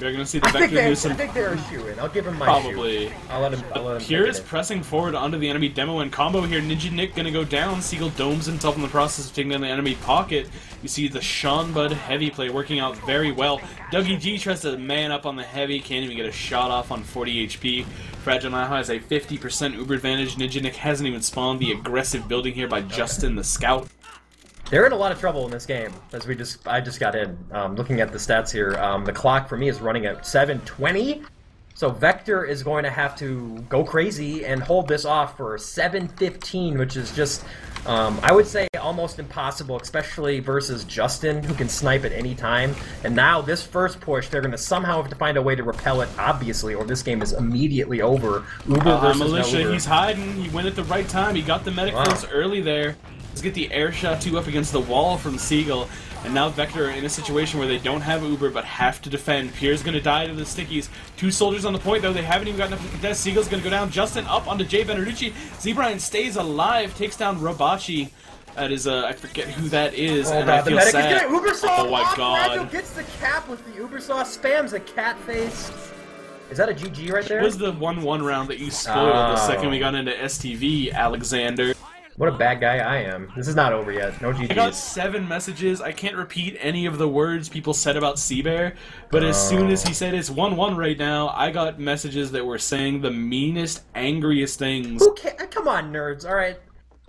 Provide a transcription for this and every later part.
We're gonna see the Vector do some. I think they're a shoe-in. I'll give him my Probably. shoe. I'll let him. Pure is pressing forward onto the enemy demo and combo here. Ninja Nick gonna go down. Seagull domes himself in the process of taking down the enemy pocket. You see the Sean Bud heavy play working out very well. Dougie G tries to man up on the heavy, can't even get a shot off on 40 HP. Fragile now has a 50% Uber advantage. Ninja Nick hasn't even spawned. The aggressive building here by Justin the Scout. They're in a lot of trouble in this game, as I just got in. Looking at the stats here, the clock for me is running at 7:20, so Vector is going to have to go crazy and hold this off for 7:15, which is just, I would say, almost impossible, especially versus Justin, who can snipe at any time. And now this first push, they're going to somehow have to find a way to repel it, obviously, or this game is immediately over. Uber versus Militia, no Uber. he's hiding. He went at the right time. He got the medic first early there. Let's get the air shot 2 up against the wall from Seagull, and now Vector in a situation where they don't have Uber but have to defend. Pierre's gonna die to the stickies. 2 soldiers on the point though, they haven't even got enough to contest. Seagull's gonna go down. Justin up onto Jay Beneducci. Zebrian stays alive, takes down Robachi. That is, I forget who that is, and I feel sad. He's gonna Ubersaw oh my god. Fragile gets the cap with the Ubersaw, spams a cat face. Is that a GG right there? It was the 1-1 round that you spoiled the second we got into STV, Alexander. What a bad guy I am. This is not over yet. No GGs. I got 7 messages. I can't repeat any of the words people said about Seabear, but as soon as he said it's 1-1 right now, I got messages that were saying the meanest, angriest things. Who come on, nerds, alright?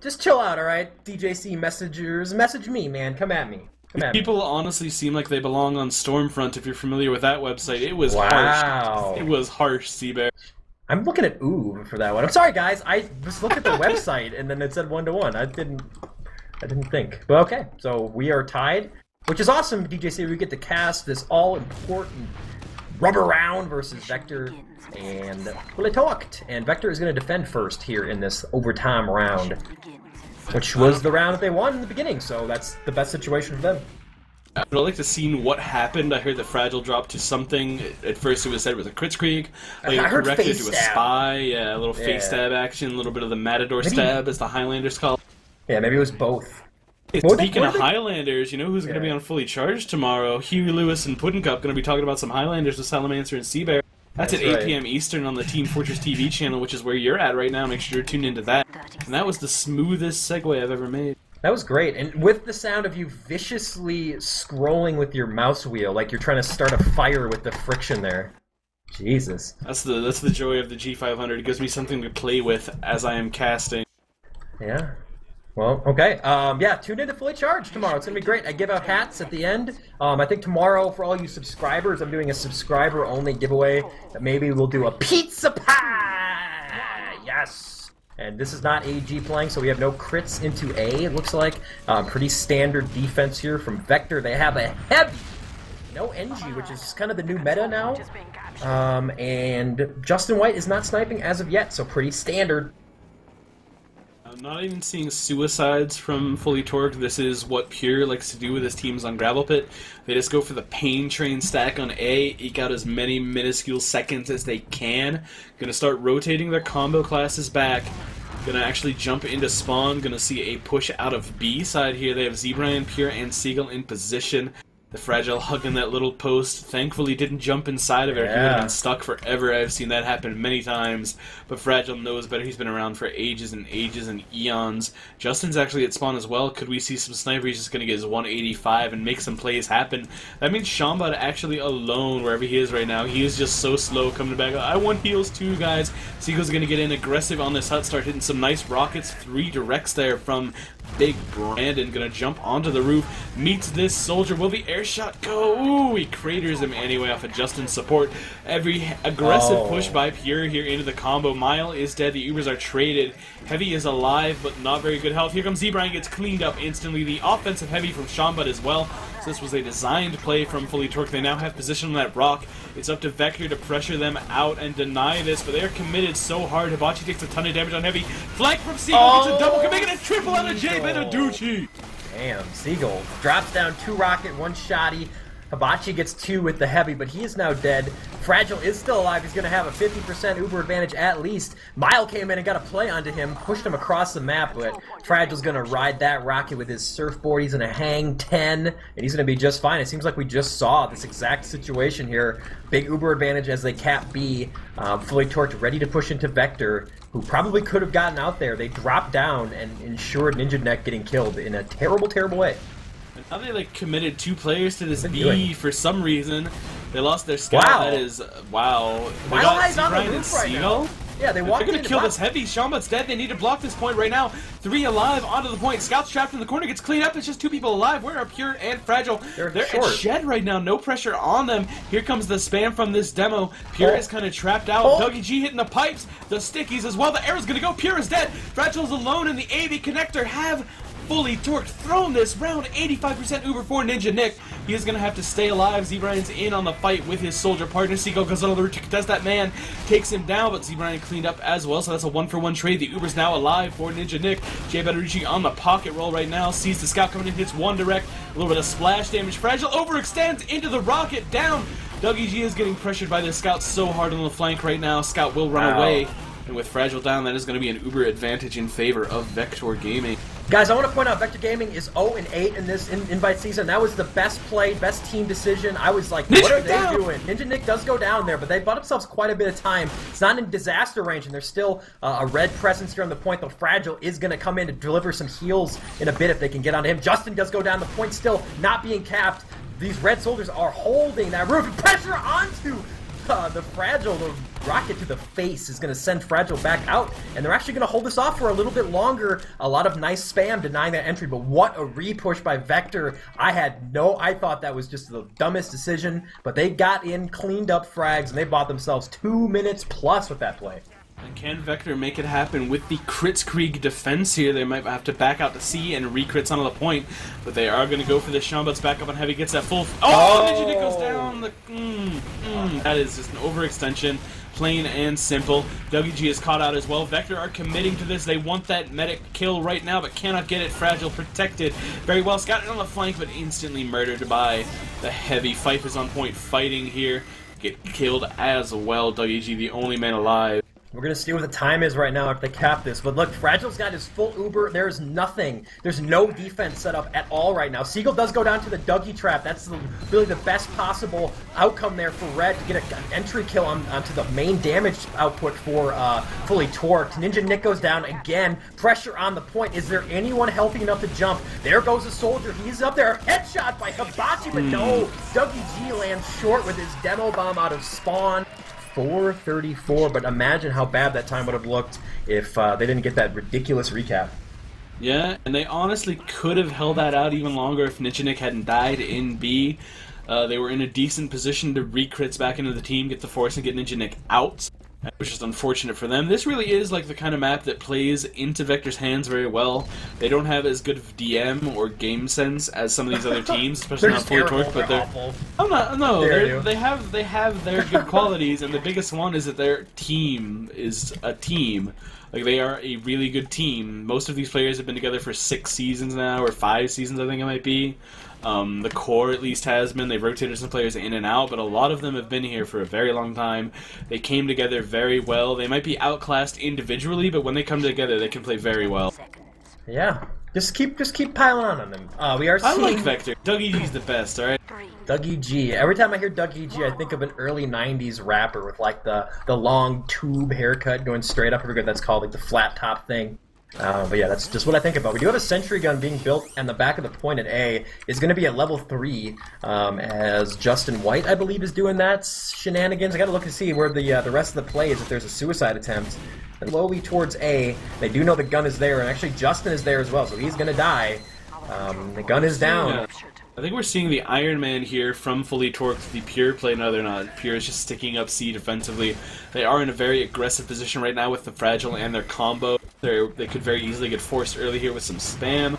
Just chill out, alright? DJC messengers, message me, man. Come at me. People honestly seem like they belong on Stormfront, if you're familiar with that website. It was harsh. It was harsh, Seabear. I'm looking at Ooh for that one. I'm sorry, guys. I just looked at the website and then it said 1-1. I didn't think. But okay, so we are tied, which is awesome. DJC, we get to cast this all-important rubber round versus Vector and Buletoakt. And Vector is going to defend first here in this overtime round, which was the round that they won in the beginning. So that's the best situation for them. I'd like to see what happened. I heard that Fragile dropped to something. At first it was said it was a Kritzkrieg. Like I heard corrected face to a stab. spy. Yeah, a little face stab action, a little bit of the Matador stab, as the Highlanders call it. Yeah, maybe it was both. Hey, speaking of Highlanders, you know who's going to be on Fully Charged tomorrow? Huey Lewis and Puddincup going to be talking about some Highlanders with Salamancer and Seabear. That's at 8 p.m. Eastern on the Team Fortress TV channel, which is where you're at right now. Make sure you're tuned into that. And that was the smoothest segue I've ever made. That was great, and with the sound of you viciously scrolling with your mouse wheel, like you're trying to start a fire with the friction there. Jesus. That's the joy of the G500. It gives me something to play with as I am casting. Yeah. Well, okay. Yeah, tune in to Fully Charged tomorrow. It's gonna be great. I give out hats at the end. I think tomorrow, for all you subscribers, I'm doing a subscriber-only giveaway. Maybe we'll do a pizza pie! Yes! And this is not AG playing, so we have no crits into A, it looks like. Pretty standard defense here from Vector. They have a heavy, no NG, which is kind of the new meta now. And Justin White is not sniping as of yet, so pretty standard. I'm not even seeing suicides from Fully Torqued. This is what Pure likes to do with his teams on Gravel Pit. They just go for the Pain Train stack on A, eke out as many minuscule seconds as they can. Gonna start rotating their combo classes back. Gonna actually jump into spawn. Gonna see a push out of B side here. They have Zebrian, Pure, and Seagull in position. The Fragile hugging that little post. Thankfully didn't jump inside of it. He would have been stuck forever. I've seen that happen many times. But Fragile knows better. He's been around for ages and ages and eons. Justin's actually at spawn as well. Could we see some sniper? He's just going to get his 185 and make some plays happen. That means Shambad actually alone wherever he is right now. He is just so slow coming back. I want heals too, guys. Seagull's going to get in aggressive on this hut. Start hitting some nice rockets. 3 directs there from Big Brandon. Gonna jump onto the roof. Meets this soldier. Will the air shot go? Ooh, he craters him anyway off of Justin's support. Every aggressive push by Pure here into the combo. Mile is dead. The Ubers are traded. Heavy is alive, but not very good health. Here comes Zebrian, gets cleaned up instantly. The offensive Heavy from Shambad as well. So this was a designed play from Fully Torqued. They now have position on that rock. It's up to Vector to pressure them out and deny this, but they are committed so hard. Hibachi takes a ton of damage on Heavy. Flank from Seagull, gets a double, can make it a triple out of Jay Beneducci. Damn, Seagull drops down 2 rocket, 1 shotty. Hibachi gets 2 with the heavy, but he is now dead. Fragile is still alive. He's going to have a 50% Uber advantage at least. Mile came in and got a play onto him, pushed him across the map, but Fragile's going to ride that rocket with his surfboard. He's going to hang 10, and he's going to be just fine. It seems like we just saw this exact situation here. Big Uber advantage as they cap B. Fully torqued, ready to push into Vector, who probably could have gotten out there. They dropped down and ensured Ninja Neck getting killed in a terrible, terrible way. Now they committed 2 players to this B for some reason. They lost their scout. Wow. That is wow. They Mile got High's on the Brian and roof right Seagull. now. Yeah, they walked in. They're gonna kill this heavy. Shambut's dead. They need to block this point right now. 3 alive onto the point. Scout's trapped in the corner. Gets cleaned up. It's just 2 people alive. Where are Pure and Fragile? They're at Shed right now. No pressure on them. Here comes the spam from this demo. Pure is kind of trapped out. Dougie G hitting the pipes. The stickies as well. The arrow's gonna go. Pure is dead. Fragile's alone in the AV connector. Have fully torqued, thrown this round, 85% Uber for Ninja Nick. He is going to have to stay alive. Z-Brian's in on the fight with his soldier partner. Seagull goes on the route to contest that man, takes him down, but Z-Brian cleaned up as well, so that's a 1-for-1 trade. The Uber's now alive for Ninja Nick. Jay Bettarici on the pocket roll right now, sees the scout coming in, hits 1 direct, a little bit of splash damage. Fragile overextends into the rocket, down. Dougie G is getting pressured by the scout so hard on the flank right now. Scout will run away, and with Fragile down, that is going to be an Uber advantage in favor of Vector Gaming. Guys, I want to point out Vector Gaming is 0-8 in this invite season. That was the best play, best team decision. I was like, what are they doing? Ninja Nick does go down there, but they bought themselves quite a bit of time. It's not in disaster range, and there's still a red presence here on the point, though Fragile is going to come in to deliver some heals in a bit if they can get onto him. Justin does go down. The point still not being capped. These red soldiers are holding that roof. Pressure onto the Fragile. The rocket to the face is going to send Fragile back out, and they're actually going to hold this off for a little bit longer. A lot of nice spam denying that entry, but what a re-push by Vector. I thought that was just the dumbest decision, but they got in, cleaned up frags, and they bought themselves 2 minutes plus with that play. And can Vector make it happen with the Kritzkrieg defense here? They might have to back out to C and re-crits onto the point, but they are going to go for the Shambut's back up on heavy, gets that full... Oh! Ninja Nick goes down! That is just an overextension. Plain and simple. WG is caught out as well. Vector are committing to this. They want that medic kill right now, but cannot get it. Fragile protected very well. Scouted on the flank, but instantly murdered by the heavy. Fife is on point fighting here. Get killed as well. WG, the only man alive. We're going to see what the time is right now if they cap this. But look, Fragile's got his full Uber. There's nothing. There's no defense set up at all right now. Seagull does go down to the Dougie trap. That's really the best possible outcome there for Red to get an entry kill onto the main damage output for Fully Torqued. Ninja Nick goes down again. Pressure on the point. Is there anyone healthy enough to jump? There goes a soldier. He's up there. Headshot by Hibachi, but no. Dougie G lands short with his demo bomb out of spawn. 4:34, but imagine how bad that time would have looked if they didn't get that ridiculous recap. Yeah, and they honestly could have held that out even longer if Ninja Nick hadn't died in B. They were in a decent position to re-crits back into the team, get the force, and get Ninja Nick out, which is unfortunate for them. This really is like the kind of map that plays into Vector's hands very well. They don't have as good of DM or game sense as some of these other teams, especially not Fully Torqued, but they're awful. They have their good qualities, and the biggest one is that their team is a team. Like, they are a really good team. Most of these players have been together for 6 seasons now, or 5 seasons, I think it might be. The core at least has been. They've rotated some players in and out, but a lot of them have been here for a very long time. They came together very well. They might be outclassed individually, but when they come together, they can play very well. Yeah, just keep piling on them. We are seeing... I like Vector. Dougie G's the best, alright? Dougie G. Every time I hear Dougie G, I think of an early 90s rapper with like the long tube haircut going straight up. I forget what that's called, like the flat top thing. But yeah, that's just what I think about. We do have a sentry gun being built, and the back of the point at A is going to be at level 3, as Justin White, I believe, is doing that shenanigans. I got to look and see where the rest of the play is if there's a suicide attempt. And lowly towards A, they do know the gun is there, and actually Justin is there as well, so he's going to die. The gun is down. Yeah. I think we're seeing the Iron Man here from Fully Torqued, the Pure play. No, they're not. Pure is just sticking up C defensively. They are in a very aggressive position right now with the Fragile and their combo. They could very easily get forced early here with some spam.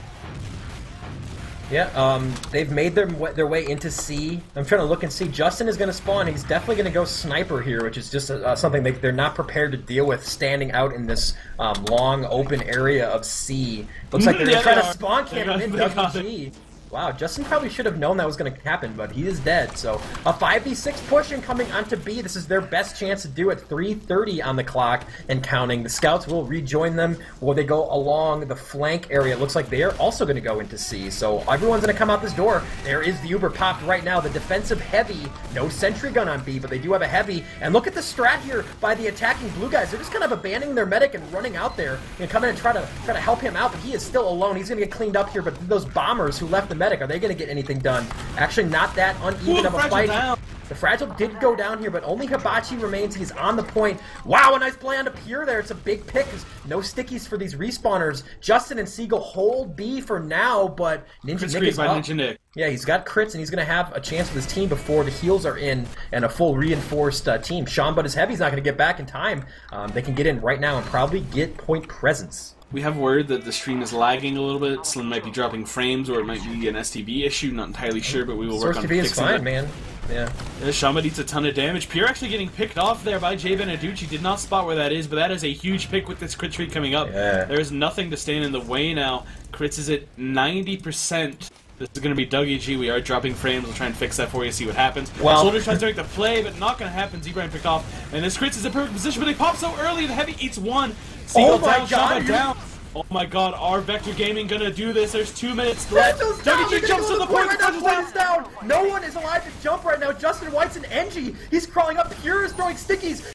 Yeah, they've made their way into C. I'm trying to look and see. Justin is going to spawn. He's definitely going to go sniper here, which is just something they're not prepared to deal with, standing out in this long, open area of C. Looks like they're going to try to spawn camp him in Dougie G. Wow, Justin probably should have known that was going to happen, but he is dead. So a 5v6 push incoming onto B. This is their best chance to do it. 3:30 on the clock and counting. The scouts will rejoin them while they go along the flank area. It looks like they are also going to go into C. So everyone's going to come out this door. There is the Uber popped right now. The defensive heavy. No sentry gun on B, but they do have a heavy. And look at the strat here by the attacking blue guys. They're just kind of abandoning their medic and running out there and come in and try to help him out, but he is still alone. He's going to get cleaned up here, but those bombers who left the medic, are they going to get anything done? Actually, not that uneven of a fight. Down. The Fragile did go down here, but only Hibachi remains. He's on the point. Wow, a nice play onto Pure there. It's a big pick. No stickies for these respawners. Justin and Siegel hold B for now, but Ninja Nick is up. Ninja Nick. Yeah, he's got crits, and he's going to have a chance with his team before the heals are in and a full reinforced team. Sean, but his heavy's not going to get back in time. They can get in right now and probably get point presence. We have word that the stream is lagging a little bit. Slim might be dropping frames, or it might be an STV issue. Not entirely sure, but we will work on fixing it. Source TV is fine, man. Yeah. Shamba eats a ton of damage. Pure actually getting picked off there by Jay Beneducci. Did not spot where that is, but that is a huge pick with this crit streak coming up. Yeah. There is nothing to stand in the way now. Crits is at 90%. This is going to be Dougie G. We are dropping frames. We'll try and fix that for you, see what happens. Well, Soldier tries to make the play, but not going to happen. Z-Brand picked off. And this crits is in perfect position, but they pop so early. The heavy eats one. Seagull down, Shamba down. Oh my god, are Vector Gaming gonna do this? There's 2 minutes left. Dougie G jumps to the point. The point is down. No one is alive to jump right now. Justin White's an NG. He's crawling up. Pure is throwing stickies.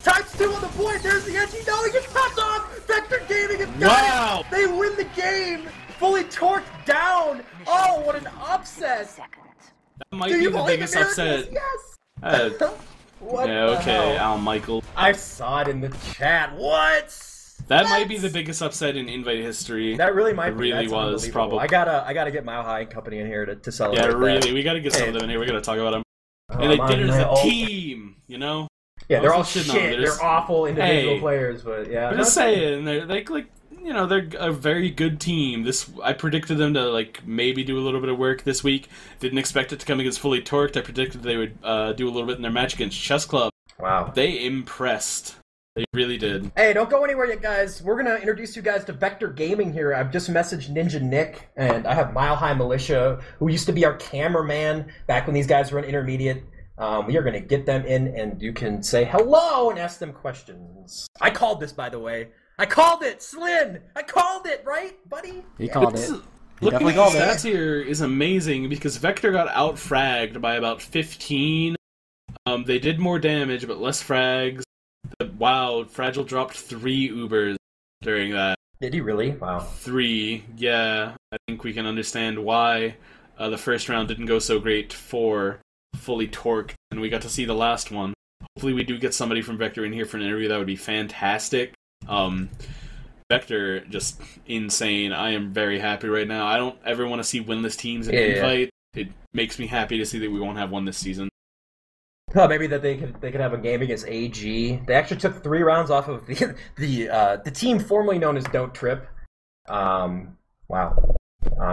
×2 on the point. There's the NG. No, he gets popped off. Vector Gaming has got it. They win the game. Fully torqued down. Oh, what an upset. That might be the biggest upset. Yes. Yeah, okay, Al Michael. I saw it in the chat. What? That might be the biggest upset in Invite history. That really might be. It really was, probably. I gotta get Mile High Company in here to celebrate. Yeah, really. That. We gotta get some of them in here. We gotta talk about them. And they did it as a team, you know? Yeah, they're all shit. They're awful individual players, but yeah. I'm just saying, they're like, you know, they're a very good team. I predicted them to, like, maybe do a little bit of work this week. Didn't expect it to come against Fully Torqued. I predicted they would do a little bit in their match against Chess Club. Wow. They impressed. They really did. Hey, don't go anywhere yet, guys. We're going to introduce you guys to Vector Gaming here. I've just messaged Ninja Nick, and I have Mile High Militia, who used to be our cameraman back when these guys were in intermediate. We are going to get them in, and you can say hello and ask them questions. I called this, by the way. I called it, Slin! I called it, right, buddy? He called it. Looking at the stats here is amazing, because Vector got out-fragged by about 15. They did more damage, but less frags. Wow, Fragile dropped 3 Ubers during that. Did he really? Wow. 3, yeah. I think we can understand why the first round didn't go so great for Fully Torqued, and we got to see the last one. Hopefully we do get somebody from Vector in here for an interview. That would be fantastic. Vector, just insane. I am very happy right now. I don't ever want to see winless teams in Invite. It makes me happy to see that we won't have one this season. Maybe that they could have a game against AG. They actually took 3 rounds off of the team formerly known as Don't Trip. Wow.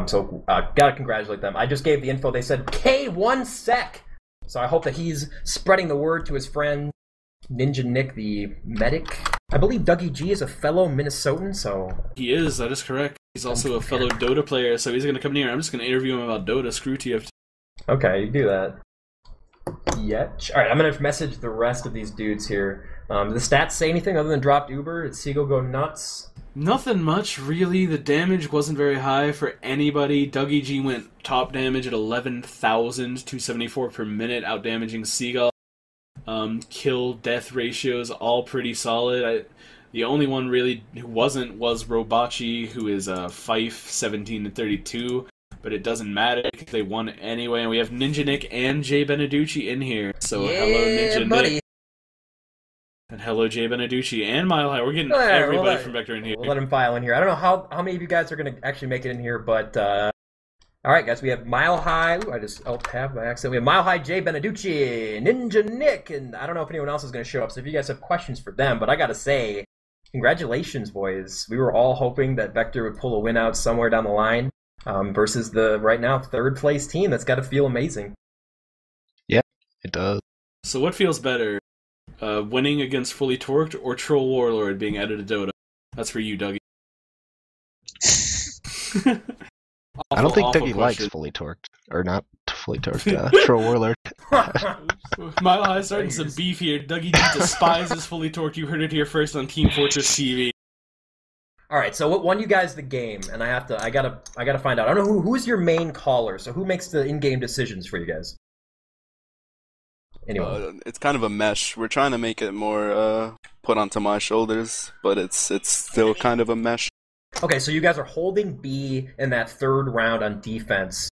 So gotta congratulate them. I just gave the info. They said K1 sec. So I hope that he's spreading the word to his friend Ninja Nick, the medic. I believe Dougie G is a fellow Minnesotan. So he is. That is correct. He's also a fellow Dota player. So he's gonna come here. I'm just gonna interview him about Dota. Screw TFT. Okay, you do that. Yet. Alright, I'm going to message the rest of these dudes here. The stats say anything other than dropped Uber? Did Seagull go nuts? Nothing much, really. The damage wasn't very high for anybody. Dougie G went top damage at 11,274 per minute, out-damaging Seagull. Kill-death ratios, all pretty solid. The only one really who wasn't was Robachi, who is Fife, 17-32. But it doesn't matter because they won anyway. And we have Ninja Nick and Jay Beneducci in here. So hello, Ninja Nick. And hello, Jay Beneducci and Mile High. We're getting everybody from Vector in here. We'll let him file in here. I don't know how many of you guys are going to actually make it in here, but... Alright, guys, we have Mile High. Ooh, I just alt-tabbed by accident. We have Mile High, Jay Beneducci, Ninja Nick, and I don't know if anyone else is going to show up, so if you guys have questions for them, but I gotta say, congratulations, boys. We were all hoping that Vector would pull a win out somewhere down the line. Versus the, right now, 3rd place team. That's got to feel amazing. Yeah, it does. So what feels better? Winning against Fully Torqued or Troll Warlord being added to Dota? That's for you, Dougie. I don't think Awful Dougie likes question. fully torqued. Or not fully torqued, Troll Warlord. Mile High starting some beef here. Dougie D despises fully torqued. You heard it here first on Team Fortress TV. All right, so what won you guys the game? And I gotta find out. I don't know who's your main caller. So who makes the in-game decisions for you guys? Anyone? It's kind of a mesh. We're trying to make it more put onto my shoulders, but it's still kind of a mesh. Okay, so you guys are holding B in that third round on defense.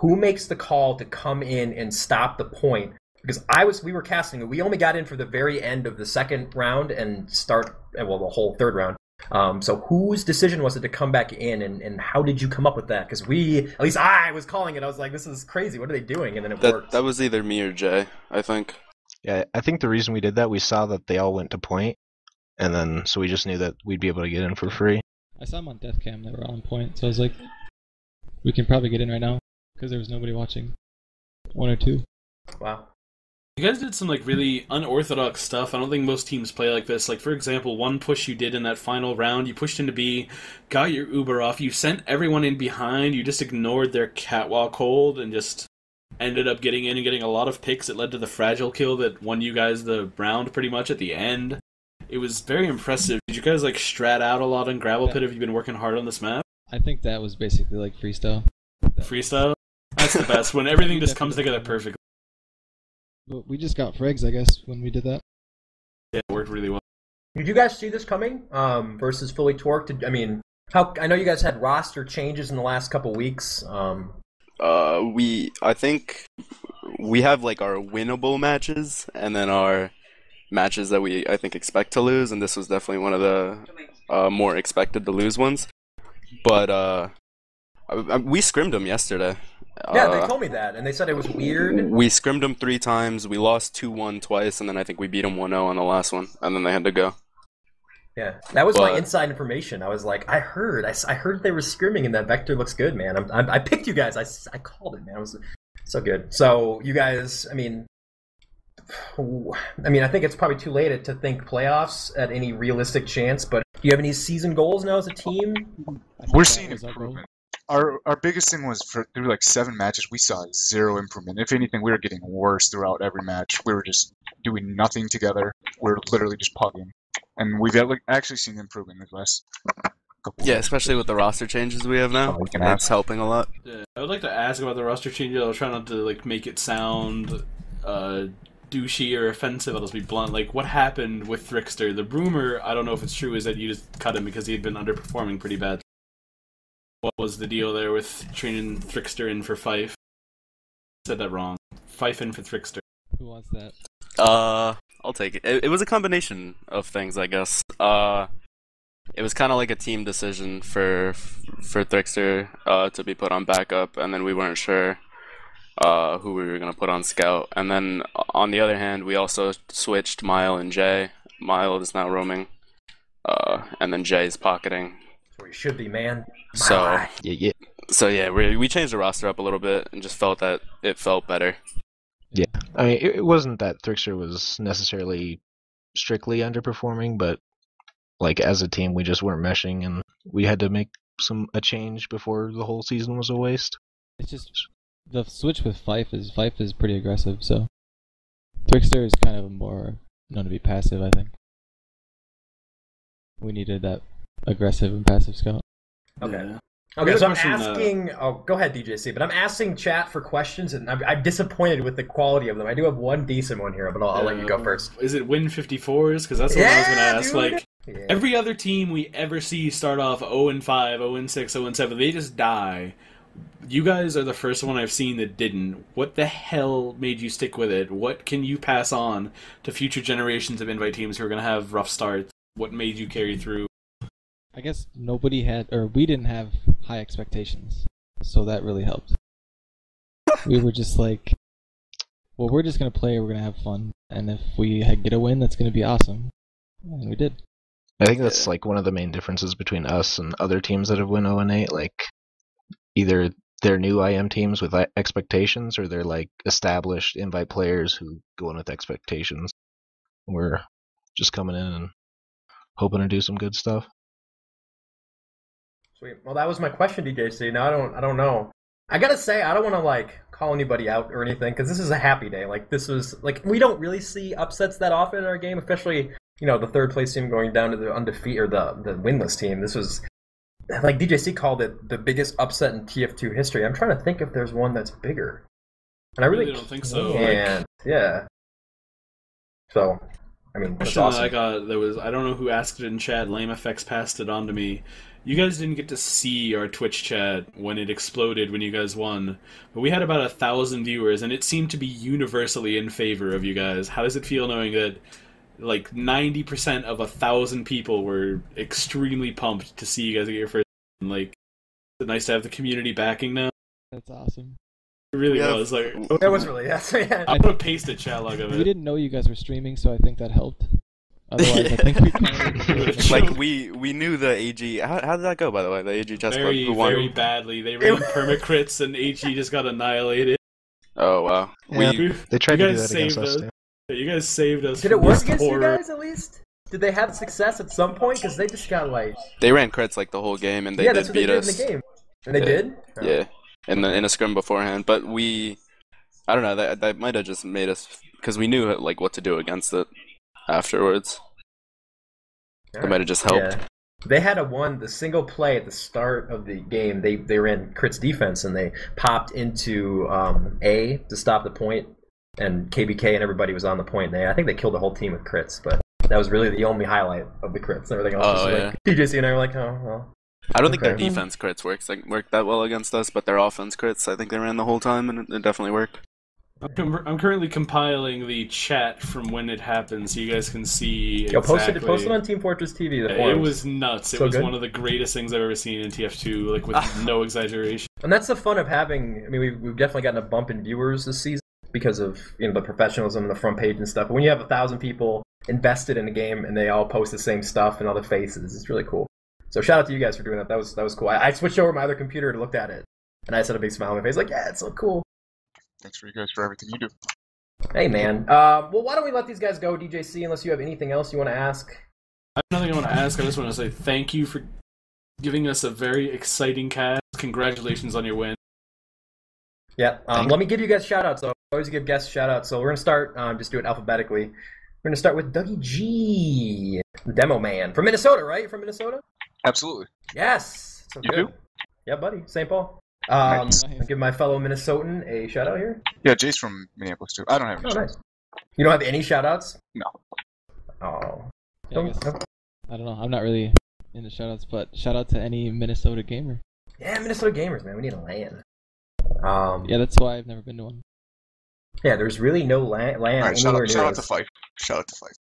Who makes the call to come in and stop the point? Because we were casting it. We only got in for the very end of the second round and start the whole third round. So whose decision was it to come back in, and how did you come up with that? Because at least I was calling it. I was like, this is crazy. What are they doing? And then it worked. That was either me or Jay, I think. Yeah, I think the reason we did that, we saw that they all went to point, and then so we just knew that we'd be able to get in for free. I saw them on death cam. They were all on point, so I was like, we can probably get in right now because there was nobody watching. 1 or 2. Wow. You guys did some really unorthodox stuff. I don't think most teams play like this. Like, for example, one push you did in that final round, you pushed into B, got your Uber off, you sent everyone in behind, you just ignored their catwalk hold and just ended up getting in and getting a lot of picks. It led to the fragile kill that won you guys the round pretty much at the end. It was very impressive. Did you guys strat out a lot on Gravel Pit? Have you been working hard on this map? I think that was basically like freestyle. Freestyle? That's the best, when everything just comes together perfectly. But we just got frags, I guess, when we did that. Yeah, it worked really well. Did you guys see this coming? Versus fully torqued? I know you guys had roster changes in the last couple weeks. I think we have our winnable matches, and then our matches that I think expect to lose, and this was definitely one of the more expected to lose ones. But we scrimmed them yesterday. Yeah, they told me that, and they said it was weird. We scrimmed them 3 times. We lost 2-1 twice, and then I think we beat them 1-0 on the last one, and then they had to go. Yeah, that was my inside information. I was like, I heard they were scrimming, and that vector looks good, man. I picked you guys. I called it, man. It was so good. So you guys, I think it's probably too late to think playoffs at any realistic chance. But do you have any season goals now as a team? We're seeing improvement. Our biggest thing was through 7 matches, we saw 0 improvement. If anything, we were getting worse throughout every match. We were just doing nothing together. We were literally just pugging. And we've actually seen improvement in the last couple Yeah, especially with the roster changes we have now. That's helping a lot. Yeah, I would like to ask about the roster changes. I'll try not to make it sound douchey or offensive. I'll just be blunt. What happened with Thrickster? The rumor, I don't know if it's true, is that you just cut him because he had been underperforming pretty bad. What was the deal there with training Thrickster in for Fife? I said that wrong. Fife in for Thrickster. Who wants that? I'll take it. It was a combination of things, I guess. It was kind of like a team decision for Thrickster to be put on backup, and then we weren't sure who we were going to put on scout. And then on the other hand, we also switched Mile and Jay. Mile is now roaming, and then Jay's pocketing. That's where you should be, man. So Yeah. We changed the roster up a little bit and just felt that it felt better. Yeah, it wasn't that Thrickster was necessarily strictly underperforming, but as a team, we just weren't meshing, and we had to make a change before the whole season was a waste. It's just the switch with Fife is pretty aggressive, so Thrickster is kind of more known to be passive. I think we needed that aggressive and passive scout. Okay. Yeah. Okay, so I'm asking. Go ahead, DJC. But I'm asking chat for questions, and I'm disappointed with the quality of them. I do have one decent one here, but I'll let you go first. Is it win 54s? Because that's what I was going to ask. Dude. Every other team we ever see start off 0-5, 0-6, 0-7, they just die. You guys are the first one I've seen that didn't. What the hell made you stick with it? What can you pass on to future generations of invite teams who are going to have rough starts? What made you carry through? I guess we didn't have high expectations, so that really helped. We were just like, well, we're just going to play, we're going to have fun, and if we get a win, that's going to be awesome. And we did. I think that's one of the main differences between us and other teams that have won 0-8. Either they're new IM teams with expectations, or they're established invite players who go in with expectations. We're just coming in and hoping to do some good stuff. Sweet. Well, that was my question, DJC. Now I don't know. I gotta say, I don't want to like call anybody out or anything because this is a happy day. Like this was like we don't really see upsets that often in our game, especially the third place team going down to the undefeated or the winless team. This was like DJC called it the biggest upset in TF2 history. I'm trying to think if there's one that's bigger, and I really don't think so. And yeah. So, I mean, that's question awesome. that I got, I don't know who asked it in chat. Lame Effects passed it on to me. You guys didn't get to see our Twitch chat when it exploded when you guys won, but we had about 1,000 viewers, and it seemed to be universally in favor of you guys. How does it feel knowing that like 90% of 1,000 people were extremely pumped to see you guys get your first? Like, is it nice to have the community backing now? That's awesome. It really was. Like, It was really, yes. Yeah. I'm gonna paste a chat log of it. We didn't know you guys were streaming, so I think that helped. Otherwise, I think we probably Like we knew the AG. How did that go, by the way? The AG chess club very who won? very badly. They ran permacrits and AG just got annihilated. Oh wow. Yeah, they tried you to do guys that against saved us us. too. You guys saved us. Did from it work this against you horror. guys at least? Did they have success at some point? Because they just got like They ran crits like the whole game, and they yeah, did that's what they beat did us. in the game. And they Yeah. did. Oh. Yeah, in a scrim beforehand, but I don't know. That might have just made us because we knew like what to do against it afterwards. That might have just helped. Yeah. They had the single play at the start of the game. They ran crits defense and they popped into A to stop the point, and KBK and everybody was on the point. I think they killed the whole team with crits, but that was really the only highlight of the crits. Everything else was like DJC and I were like, oh well. I don't think their Okay. defense crits worked that well against us, but their offense crits, I think they ran the whole time, and it definitely worked. I'm currently compiling the chat from when it happened, so you guys can see Yo, exactly. post it on Team Fortress TV. The It forums. was nuts. It So was good. one of the greatest things I've ever seen in TF2, like with no exaggeration. And that's the fun of having. I mean, we've definitely gotten a bump in viewers this season because of the professionalism and the front page and stuff. But when you have 1,000 people invested in the game and they all post the same stuff and all the faces, it's really cool. So shout out to you guys for doing that. That was cool. I switched over my other computer to look at it, and I just had a big smile on my face, like, yeah, it's so cool. Thanks for you guys for everything you do. Hey, man. Well, why don't we let these guys go, DJC, unless you have anything else you want to ask? I have nothing I want to ask. I just want to say thank you for giving us a very exciting cast. Congratulations on your win. Yeah. Let me give you guys shout outs, though. I always give guests shout outs. So we're going to start, just do it alphabetically. We're going to start with Dougie G, Demo Man. From Minnesota, right? You're from Minnesota? Absolutely. Yes. So You good. do? Yeah, buddy. St. Paul. Nice. I'll give my fellow Minnesotan a shout out here. Yeah, Jay's from Minneapolis too. I don't have any. Oh, nice. You don't have any shout outs? No. Oh. Yeah, I guess. I don't know. I'm not really into shoutouts, but shout out to any Minnesota gamer. Yeah, Minnesota gamers, man. We need a LAN. Yeah, that's why I've never been to one. Yeah, there's really no LAN All right, shout anywhere out, near shout out to us. Fife. Shout out to Fife.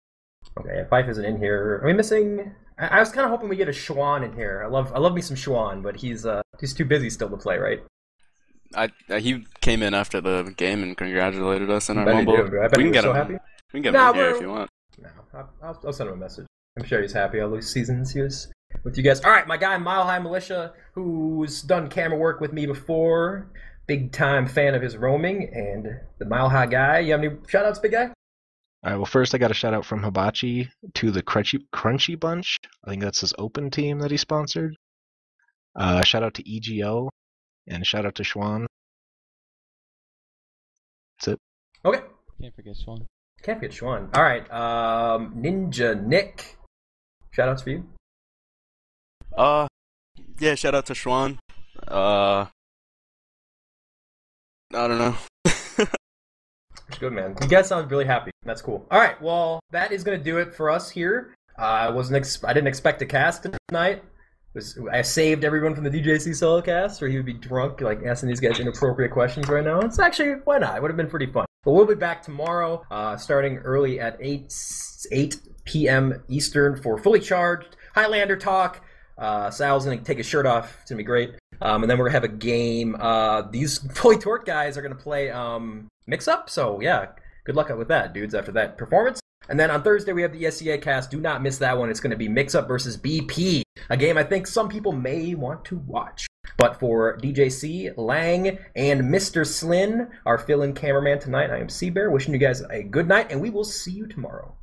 Okay, yeah, Fife isn't in here. Are we missing? I was kind of hoping we get a Schwan in here. I love me some Schwan, but he's too busy still to play, right? He came in after the game and congratulated us in our Bet he mumble. did, bro. I bet We he can was get so him. happy. We can get Nah, him in here we're- if you want. No, I'll send him a message. I'm sure he's happy all those seasons he was with you guys. All right, my guy Mile High Militia, who's done camera work with me before. Big time fan of his roaming, and the Mile High guy. You have any shout outs, big guy? All right, well, first I got a shout out from Hibachi to the Crunchy Bunch. I think that's his open team that he sponsored. Shout out to EGO, and shout out to Schwan. That's it. Okay. Can't forget Swan. Can't forget Schwan. All right, Ninja Nick. Shout outs for you. Yeah, shout out to Schwan. I don't know. It's good, man. You guys sound really happy. That's cool. All right, well, that is gonna do it for us here. I didn't expect a cast tonight. I saved everyone from the DJC solo cast, or he would be drunk, like asking these guys inappropriate questions right now. It's actually why not? It would have been pretty fun. But we'll be back tomorrow, starting early at 8 p.m. Eastern for Fully Charged Highlander talk. Sal's gonna take his shirt off. It's gonna be great. And then we're gonna have a game. These Fully Torque guys are gonna play Mix Up. So yeah, good luck with that, dudes. After that performance. And then on Thursday we have the ESEA cast. Do not miss that one. It's going to be Mix Up versus BP, a game I think some people may want to watch. But for DJC, Lang, and Mr. Slyn, our fill-in cameraman tonight, I am Seabear, wishing you guys a good night, and we will see you tomorrow.